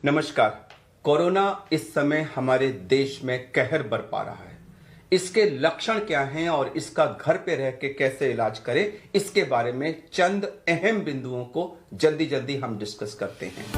नमस्कार। कोरोना इस समय हमारे देश में कहर बरपा रहा है। इसके लक्षण क्या हैं और इसका घर पे रह के कैसे इलाज करें, इसके बारे में चंद अहम बिंदुओं को जल्दी जल्दी हम डिस्कस करते हैं।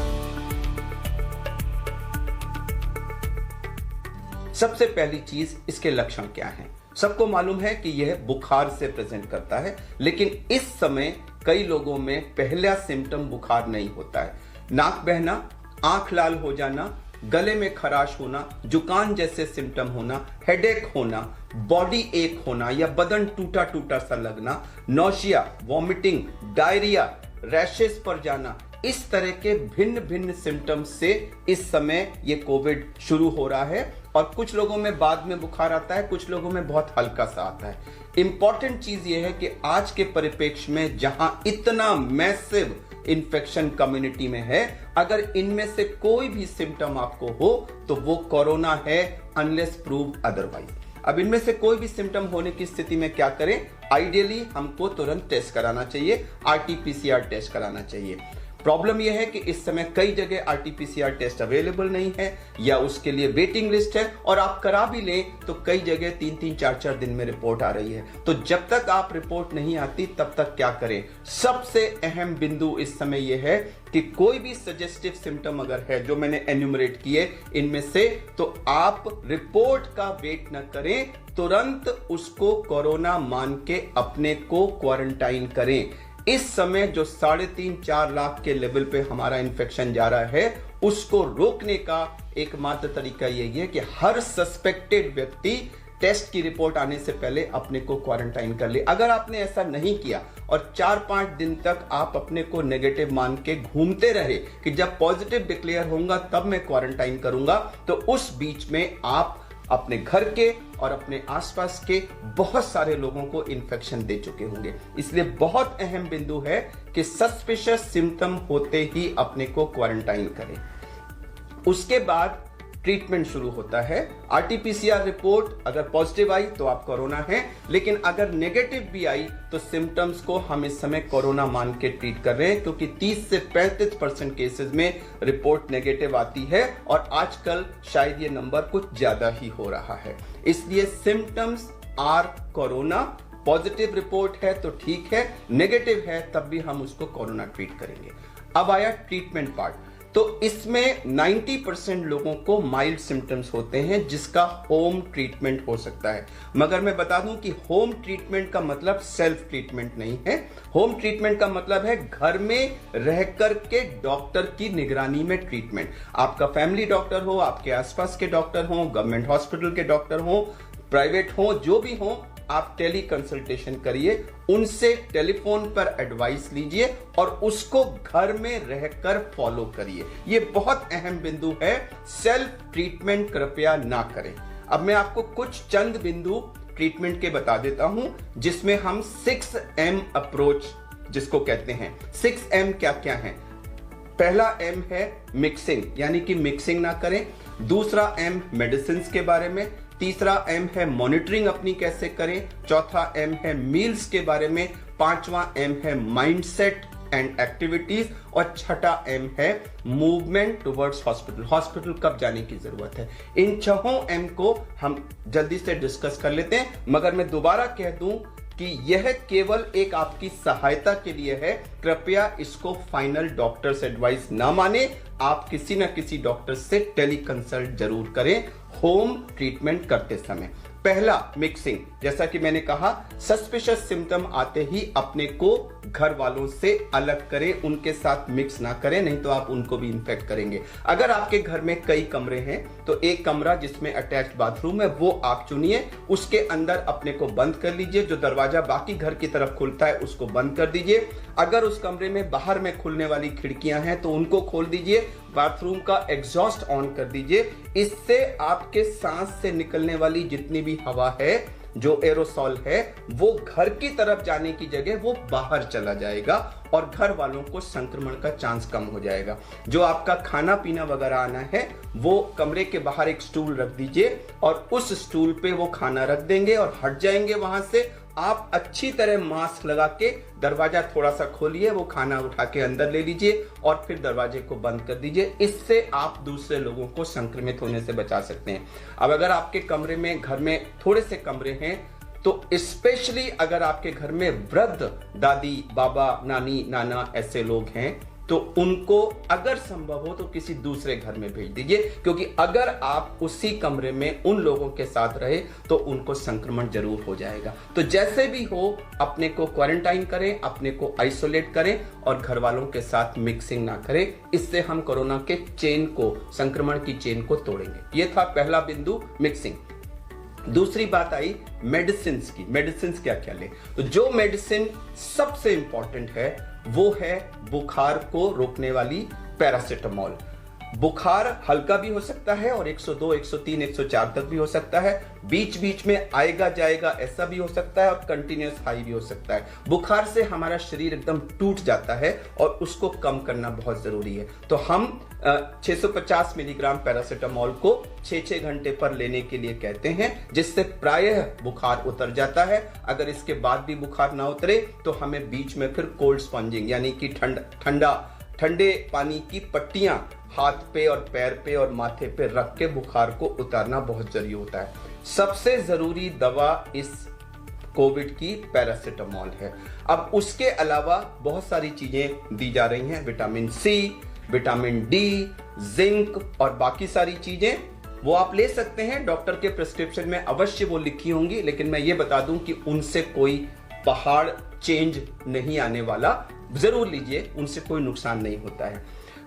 सबसे पहली चीज, इसके लक्षण क्या हैं। सबको मालूम है कि यह बुखार से प्रेजेंट करता है, लेकिन इस समय कई लोगों में पहला सिम्टम बुखार नहीं होता है। नाक बहना, आंख लाल हो जाना, गले में खराश होना, जुकाम जैसे सिम्टम होना, हेडेक होना, बॉडी एक होना या बदन टूटा टूटा सा लगना, नौशिया, वॉमिटिंग, डायरिया, रैशेस पर जाना, इस तरह के भिन्न भिन्न सिम्टम्स से इस समय ये कोविड शुरू हो रहा है। और कुछ लोगों में बाद में बुखार आता है, कुछ लोगों में बहुत हल्का सा आता है। इंपॉर्टेंट चीज ये है कि आज के परिप्रेक्ष्य में जहां इतना मैसिव इन्फेक्शन कम्युनिटी में है, अगर इनमें से कोई भी सिम्टम आपको हो तो वो कोरोना है, अनलेस प्रूव अदरवाइज। अब इनमें से कोई भी सिम्टम होने की स्थिति में क्या करें? आइडियली हमको तुरंत टेस्ट कराना चाहिए, आरटी-पीसीआर टेस्ट कराना चाहिए। प्रॉब्लम यह है कि इस समय कई जगह आरटी-पीसीआर टेस्ट अवेलेबल नहीं है या उसके लिए वेटिंग लिस्ट है, और आप करा भी लें तो कई जगह 3-3, 4-4 दिन में रिपोर्ट आ रही है। तो जब तक आप रिपोर्ट नहीं आती तब तक क्या करें? सबसे अहम बिंदु इस समय यह है कि कोई भी सजेस्टिव सिम्टम अगर है जो मैंने एन्यूमरेट किए इनमें से, तो आप रिपोर्ट का वेट न करें, तुरंत उसको कोरोना मान के अपने को क्वारंटाइन करें। इस समय जो 3.5-4 लाख के लेवल पे हमारा इन्फेक्शन जा रहा है, उसको रोकने का एकमात्र तरीका यही है कि हर सस्पेक्टेड व्यक्ति टेस्ट की रिपोर्ट आने से पहले अपने को क्वारंटाइन कर ले। अगर आपने ऐसा नहीं किया और 4-5 दिन तक आप अपने को नेगेटिव मान के घूमते रहे कि जब पॉजिटिव डिक्लेयर होगा तब मैं क्वारंटाइन करूंगा, तो उस बीच में आप अपने घर के और अपने आसपास के बहुत सारे लोगों को इन्फेक्शन दे चुके होंगे। इसलिए बहुत अहम बिंदु है कि सस्पिशियस सिम्टम होते ही अपने को क्वारंटाइन करें। उसके बाद ट्रीटमेंट शुरू होता है। आरटी-पीसीआर रिपोर्ट अगर पॉजिटिव आई तो आप कोरोना हैं, लेकिन अगर नेगेटिव भी आई तो सिम्टम्स को हम इस समय कोरोना मान के ट्रीट कर रहे हैं, क्योंकि 30 से 35% केसेस में रिपोर्ट नेगेटिव आती है और आजकल शायद ये नंबर कुछ ज्यादा ही हो रहा है। इसलिए symptoms are corona. Positive report है तो ठीक है, नेगेटिव है तब भी हम उसको कोरोना ट्रीट करेंगे। अब आया ट्रीटमेंट पार्ट। तो इसमें 90% लोगों को माइल्ड सिम्टम्स होते हैं जिसका होम ट्रीटमेंट हो सकता है। मगर मैं बता दूं कि होम ट्रीटमेंट का मतलब सेल्फ ट्रीटमेंट नहीं है। होम ट्रीटमेंट का मतलब है घर में रह कर के डॉक्टर की निगरानी में ट्रीटमेंट। आपका फैमिली डॉक्टर हो, आपके आसपास के डॉक्टर हो, गवर्नमेंट हॉस्पिटल के डॉक्टर हो, प्राइवेट हो, जो भी हो, आप टेली कंसल्टेशन करिए, उनसे टेलीफोन पर एडवाइस लीजिए और उसको घर में रहकर फॉलो करिए। ये बहुत अहम बिंदु है। सेल्फ ट्रीटमेंट कृपया ना करें। अब मैं आपको कुछ चंद बिंदु ट्रीटमेंट के बता देता हूं, जिसमें हम 6M अप्रोच जिसको कहते हैं। 6M क्या क्या है? पहला M है मिक्सिंग, यानी कि मिक्सिंग ना करें। दूसरा M मेडिसिन के बारे में। तीसरा M है मॉनिटरिंग अपनी कैसे करें। चौथा M है मील्स के बारे में। पांचवा M है माइंडसेट एंड एक्टिविटीज। और छठा M है मूवमेंट टुवर्ड्स हॉस्पिटल। हॉस्पिटल कब जाने की जरूरत है। इन 6 M को हम जल्दी से डिस्कस कर लेते हैं, मगर मैं दोबारा कह दूं कि यह केवल एक आपकी सहायता के लिए है। कृपया इसको फाइनल डॉक्टर से एडवाइस ना माने। आप किसी न किसी डॉक्टर से टेली कंसल्ट जरूर करें होम ट्रीटमेंट करते समय। पहला मिक्सिंग, जैसा कि मैंने कहा, सस्पिशियस सिम्टम आते ही अपने को घर वालों से अलग करें, उनके साथ मिक्स ना करें, नहीं तो आप उनको भी इन्फेक्ट करेंगे। अगर आपके घर में कई कमरे हैं तो एक कमरा जिसमें अटैच्ड बाथरूम है वो आप चुनिए, उसके अंदर अपने को बंद कर लीजिए। जो दरवाजा बाकी घर की तरफ खुलता है उसको बंद कर दीजिए। अगर उस कमरे में बाहर में खुलने वाली खिड़कियां हैं तो उनको खोल दीजिए। बाथरूम का एग्जॉस्ट ऑन कर दीजिए। इससे आपके सांस से निकलने वाली जितनी भी हवा है, जो एरोसॉल है, वो घर की तरफ जाने की जगह वो बाहर चला जाएगा और घर वालों को संक्रमण का चांस कम हो जाएगा। जो आपका खाना पीना वगैरह आना है वो कमरे के बाहर एक स्टूल रख दीजिए और उस स्टूल पे वो खाना रख देंगे और हट जाएंगे वहां से। आप अच्छी तरह मास्क लगा के दरवाजा थोड़ा सा खोलिए, वो खाना उठा के अंदर ले लीजिए और फिर दरवाजे को बंद कर दीजिए। इससे आप दूसरे लोगों को संक्रमित होने से बचा सकते हैं। अब अगर आपके कमरे में, घर में थोड़े से कमरे हैं, तो स्पेशली अगर आपके घर में वृद्ध दादी, बाबा, नानी, नाना ऐसे लोग हैं, तो उनको अगर संभव हो तो किसी दूसरे घर में भेज दीजिए, क्योंकि अगर आप उसी कमरे में उन लोगों के साथ रहे तो उनको संक्रमण जरूर हो जाएगा। तो जैसे भी हो अपने को क्वारंटाइन करें, अपने को आइसोलेट करें और घर वालों के साथ मिक्सिंग ना करें। इससे हम कोरोना के चेन को, संक्रमण की चेन को तोड़ेंगे। ये था पहला बिंदु, मिक्सिंग। दूसरी बात आई मेडिसिन की। मेडिसिन क्या क्या ले? तो जो मेडिसिन सबसे इंपॉर्टेंट है वो है बुखार को रोकने वाली पैरासिटामोल। बुखार हल्का भी हो सकता है और 102, 103, 104 तक भी हो सकता है। बीच बीच में आएगा जाएगा ऐसा भी हो सकता है और कंटिन्यूअस हाई भी हो सकता है। बुखार से हमारा शरीर एकदम टूट जाता है और उसको कम करना बहुत जरूरी है। तो हम 650 मिलीग्राम पैरासिटामोल को 6-6 घंटे पर लेने के लिए कहते हैं, जिससे प्रायः बुखार उतर जाता है। अगर इसके बाद भी बुखार ना उतरे तो हमें बीच में फिर कोल्ड स्पंजिंग यानी कि ठंडे पानी की पट्टियां हाथ पे और पैर पे और माथे पे रख के बुखार को उतारना बहुत जरूरी होता है। सबसे जरूरी दवा इस कोविड की पैरासिटामोल है। अब उसके अलावा बहुत सारी चीजें दी जा रही हैं, vitamin C, vitamin D, zinc और बाकी सारी चीजें, वो आप ले सकते हैं। डॉक्टर के प्रिस्क्रिप्शन में अवश्य वो लिखी होंगी, लेकिन मैं ये बता दूं कि उनसे कोई पहाड़ चेंज नहीं आने वाला। जरूर लीजिए, उनसे कोई नुकसान नहीं होता है।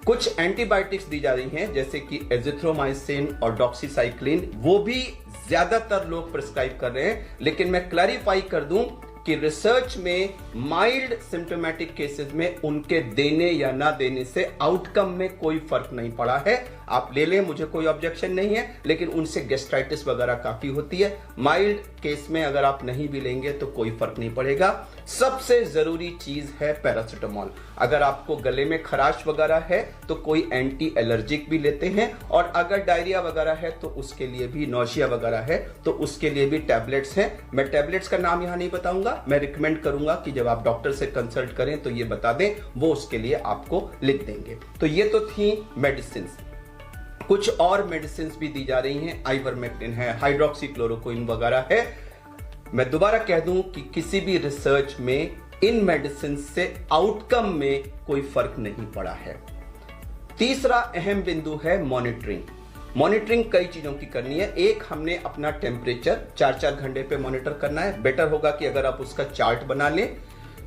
कुछ एंटीबायोटिक्स दी जा रही हैं, जैसे कि एजिथ्रोमाइसिन और डॉक्सीसाइक्लिन, वो भी ज्यादातर लोग प्रिस्क्राइब कर रहे हैं। लेकिन मैं क्लैरिफाई कर दूं कि रिसर्च में माइल्ड सिम्टोमेटिक केसेस में उनके देने या ना देने से आउटकम में कोई फर्क नहीं पड़ा है। आप ले लें, मुझे कोई ऑब्जेक्शन नहीं है, लेकिन उनसे गैस्ट्राइटिस वगैरह काफी होती है। माइल्ड केस में अगर आप नहीं भी लेंगे तो कोई फर्क नहीं पड़ेगा। सबसे जरूरी चीज है पैरासिटामोल। अगर आपको गले में खराश वगैरह है तो कोई एंटी एलर्जिक भी लेते हैं, और अगर डायरिया वगैरह है तो उसके लिए भी, नौशिया वगैरह है तो उसके लिए भी टैबलेट्स हैं। मैं टैबलेट्स का नाम यहां नहीं बताऊंगा, मैं रिकमेंड करूंगा कि जब आप डॉक्टर से कंसल्ट करें तो ये बता दें, वो उसके लिए आपको लिख देंगे। तो ये तो थी मेडिसिन। कुछ और मेडिसिन भी दी जा रही हैं, आइवरमेक्टिन है, हाइड्रोक्सीक्लोरोक्विन वगैरह है। मैं दोबारा कह दूं कि किसी भी रिसर्च में इन मेडिसिन से आउटकम में कोई फर्क नहीं पड़ा है। तीसरा अहम बिंदु है मॉनिटरिंग। मॉनिटरिंग कई चीजों की करनी है। एक, हमने अपना टेम्परेचर 4-4 घंटे पे मॉनिटर करना है। बेटर होगा कि अगर आप उसका चार्ट बना लें।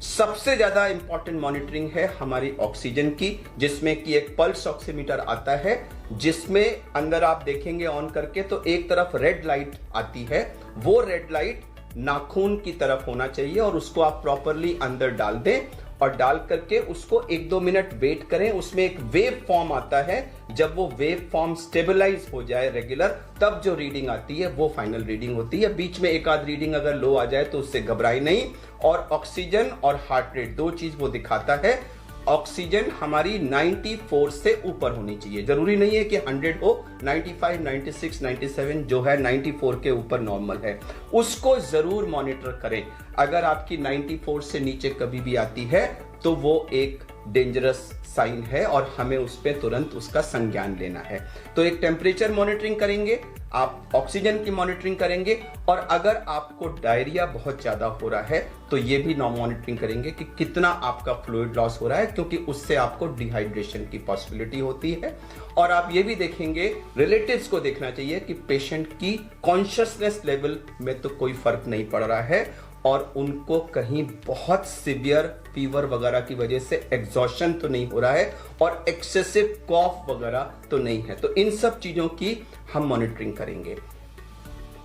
सबसे ज्यादा इंपॉर्टेंट मॉनिटरिंग है हमारी ऑक्सीजन की, जिसमें कि एक पल्स ऑक्सीमीटर आता है, जिसमें अंदर आप देखेंगे ऑन करके तो एक तरफ रेड लाइट आती है। वो रेड लाइट नाखून की तरफ होना चाहिए और उसको आप प्रॉपरली अंदर डाल दें और डाल करके उसको 1-2 मिनट वेट करें। उसमें एक वेव फॉर्म आता है, जब वो वेव फॉर्म स्टेबलाइज हो जाए रेगुलर, तब जो रीडिंग आती है वो फाइनल रीडिंग होती है। बीच में एक आध रीडिंग अगर लो आ जाए तो उससे घबराई नहीं। और ऑक्सीजन और हार्ट रेट, दो चीज वो दिखाता है। ऑक्सीजन हमारी 94 से ऊपर होनी चाहिए, जरूरी नहीं है कि 100 हो, 95, 96, 97 जो है 94 के ऊपर नॉर्मल है, उसको जरूर मॉनिटर करें। अगर आपकी 94 से नीचे कभी भी आती है तो वो एक डेंजरस साइन है और हमें उस पर तुरंत उसका संज्ञान लेना है। तो एक टेम्परेचर मॉनिटरिंग करेंगे, आप ऑक्सीजन की मॉनिटरिंग करेंगे, और अगर आपको डायरिया बहुत ज्यादा हो रहा है तो ये भी मॉनिटरिंग करेंगे कि कितना आपका फ्लूइड लॉस हो रहा है, क्योंकि उससे आपको डिहाइड्रेशन की पॉसिबिलिटी होती है। और आप ये भी देखेंगे, रिलेटिव्स को देखना चाहिए कि पेशेंट की कॉन्शियसनेस लेवल में तो कोई फर्क नहीं पड़ रहा है और उनको कहीं बहुत सीवियर फीवर वगैरह की वजह से एग्जॉशन तो नहीं हो रहा है और एक्सेसिव कॉफ वगैरह तो नहीं है। तो इन सब चीजों की हम मॉनिटरिंग करेंगे।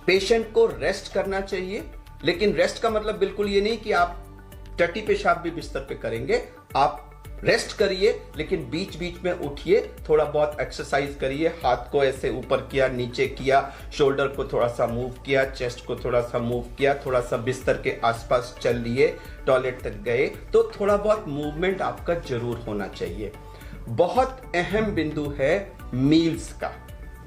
पेशेंट को रेस्ट करना चाहिए, लेकिन रेस्ट का मतलब बिल्कुल ये नहीं कि आप टट्टी पेशाब भी बिस्तर पे करेंगे। आप रेस्ट करिए, लेकिन बीच बीच में उठिए, थोड़ा बहुत एक्सरसाइज करिए, हाथ को ऐसे ऊपर किया, नीचे किया, शोल्डर को थोड़ा सा मूव किया, चेस्ट को थोड़ा सा मूव किया, थोड़ा सा बिस्तर के आसपास चल लिए, टॉयलेट तक गए, तो थोड़ा बहुत मूवमेंट आपका जरूर होना चाहिए। बहुत अहम बिंदु है मील्स का।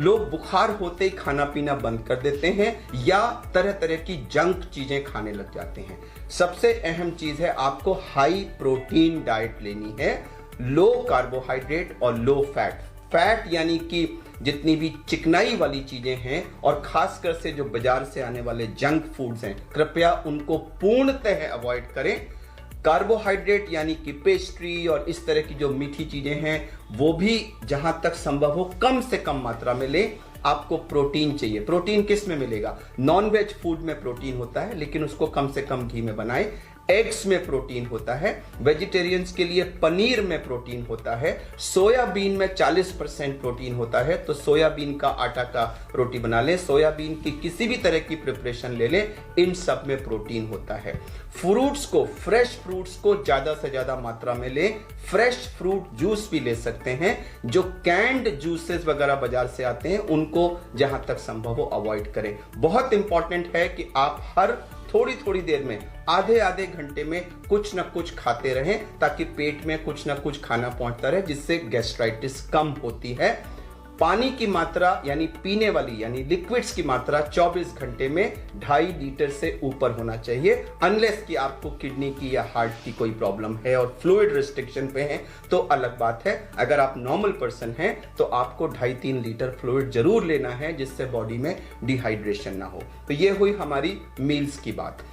लोग बुखार होते ही खाना पीना बंद कर देते हैं या तरह तरह की जंक चीजें खाने लग जाते हैं। सबसे अहम चीज है आपको हाई प्रोटीन डाइट लेनी है, लो कार्बोहाइड्रेट और लो फैट। फैट यानी कि जितनी भी चिकनाई वाली चीजें हैं और खासकर से जो बाजार से आने वाले जंक फूड्स हैं, कृपया उनको पूर्णतः अवॉइड करें। कार्बोहाइड्रेट यानी कि पेस्ट्री और इस तरह की जो मीठी चीजें हैं वो भी जहां तक संभव हो कम से कम मात्रा में लें। आपको प्रोटीन चाहिए। प्रोटीन किस में मिलेगा? नॉन वेज फूड में प्रोटीन होता है, लेकिन उसको कम से कम घी में बनाएं। एग्स में प्रोटीन होता है, वेजिटेरियंस के लिए पनीर में प्रोटीन होता है, सोयाबीन में 40% प्रोटीन होता है, तो सोयाबीन का आटा का रोटी बना लें, सोयाबीन की किसी भी तरह की प्रिपरेशन ले लें, इन सब में प्रोटीन होता है। फ्रूट्स को, फ्रेश फ्रूट्स को ज्यादा से ज्यादा मात्रा में लें। फ्रेश फ्रूट जूस भी ले सकते हैं। जो कैंड जूसेस वगैरह बाजार से आते हैं उनको जहां तक संभव हो अवॉइड करें। बहुत इंपॉर्टेंट है कि आप हर थोड़ी थोड़ी देर में, आधे आधे घंटे में कुछ ना कुछ खाते रहें ताकि पेट में कुछ ना कुछ खाना पहुंचता रहे, जिससे गैस्ट्राइटिस कम होती है। पानी की मात्रा यानी पीने वाली यानी लिक्विड्स की मात्रा 24 घंटे में 2.5 लीटर से ऊपर होना चाहिए, अनलेस कि आपको किडनी की या हार्ट की कोई प्रॉब्लम है और फ्लूइड रिस्ट्रिक्शन पे है तो अलग बात है। अगर आप नॉर्मल पर्सन हैं तो आपको 2.5-3 लीटर फ्लूइड जरूर लेना है, जिससे बॉडी में डिहाइड्रेशन ना हो। तो ये हुई हमारी मील्स की बात।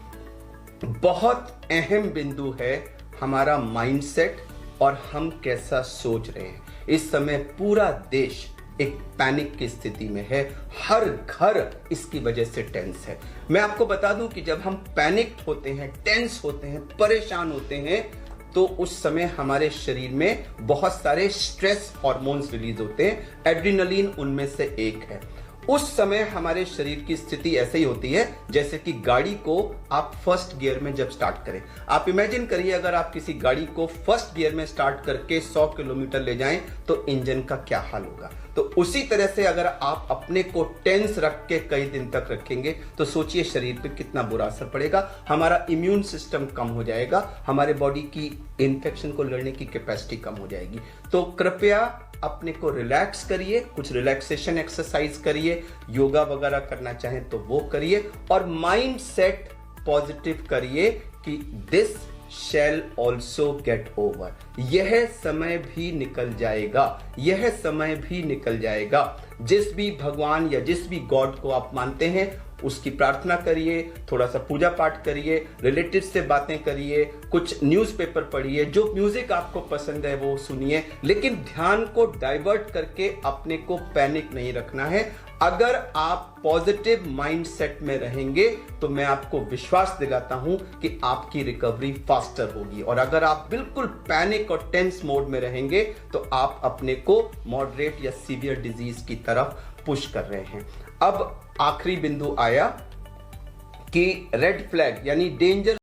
बहुत अहम बिंदु है हमारा माइंडसेट और हम कैसा सोच रहे हैं। इस समय पूरा देश एक पैनिक की स्थिति में है, हर घर इसकी वजह से टेंस है। मैं आपको बता दूं कि जब हम पैनिक्ड होते हैं, टेंस होते हैं, परेशान होते हैं, तो उस समय हमारे शरीर में बहुत सारे स्ट्रेस हार्मोन्स रिलीज होते हैं। एड्रेनलिन उनमें से एक है। उस समय हमारे शरीर की स्थिति ऐसे ही होती है जैसे कि गाड़ी को आप फर्स्ट गियर में जब स्टार्ट करें। आप इमेजिन करिए अगर आप किसी गाड़ी को फर्स्ट गियर में स्टार्ट करके 100 किलोमीटर ले जाएं तो इंजन का क्या हाल होगा। तो उसी तरह से अगर आप अपने को टेंस रख के कई दिन तक रखेंगे तो सोचिए शरीर पे कितना बुरा असर पड़ेगा। हमारा इम्यून सिस्टम कम हो जाएगा, हमारे बॉडी की इन्फेक्शन को लड़ने की कैपेसिटी कम हो जाएगी। तो कृपया अपने को रिलैक्स करिए, कुछ रिलैक्सेशन एक्सरसाइज करिए, योगा वगैरह करना चाहें तो वो करिए और माइंड सेट पॉजिटिव करिए कि this shall also get over. यह समय भी निकल जाएगा, यह समय भी निकल जाएगा। जिस भी भगवान या जिस भी गॉड को आप मानते हैं उसकी प्रार्थना करिए, थोड़ा सा पूजा पाठ करिए, रिलेटिव से बातें करिए, कुछ न्यूज़पेपर पढ़िए, जो म्यूजिक आपको पसंद है वो सुनिए, लेकिन ध्यान को डाइवर्ट करके अपने को पैनिक नहीं रखना है। अगर आप पॉजिटिव माइंडसेट में रहेंगे तो मैं आपको विश्वास दिलाता हूं कि आपकी रिकवरी फास्टर होगी, और अगर आप बिल्कुल पैनिक और टेंस मोड में रहेंगे तो आप अपने को मॉडरेट या सीवियर डिजीज की तरफ पुश कर रहे हैं। अब आखिरी बिंदु आया कि रेड फ्लैग यानी डेंजर